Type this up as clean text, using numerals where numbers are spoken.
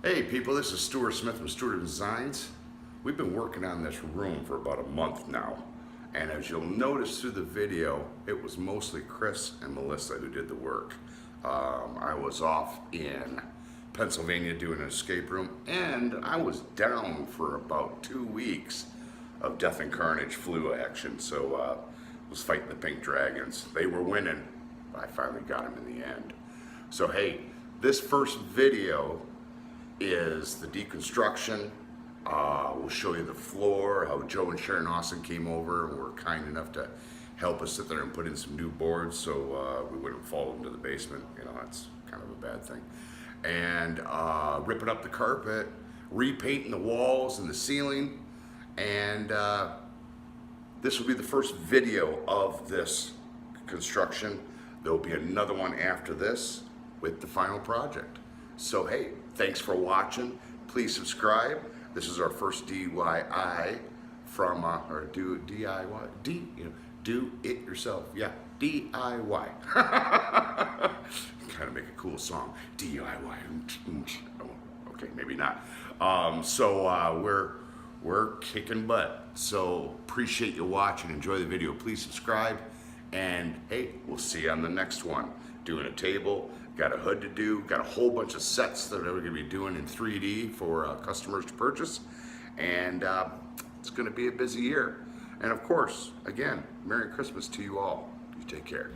Hey people, this is Stuart Smith from Stuart Designs. We've been working on this room for about a month now. And as you'll notice through the video, it was mostly Chris and Melissa who did the work. I was off in Pennsylvania doing an escape room, and I was down for about 2 weeks of death and carnage flu action. So was fighting the pink dragons. They were winning, but I finally got them in the end. So hey, this first video is the deconstruction. We'll show you the floor, how Joe and Sharon Austin came over and were kind enough to help us sit there and put in some new boards so we wouldn't fall into the basement. You know, that's kind of a bad thing. And ripping up the carpet, repainting the walls and the ceiling. And this will be the first video of this construction. There'll be another one after this with the final project. So hey, thanks for watching. Please subscribe. This is our first DIY from or do DIY, do it yourself. Yeah, DIY. Kind of make a cool song. DIY. Oh, okay, maybe not. We're kicking butt. So appreciate you watching. Enjoy the video. Please subscribe. And hey, we'll see you on the next one. Doing a table, got a hood to do, got a whole bunch of sets that we're gonna be doing in 3D for customers to purchase. And it's gonna be a busy year. And of course, again, Merry Christmas to you all. You take care.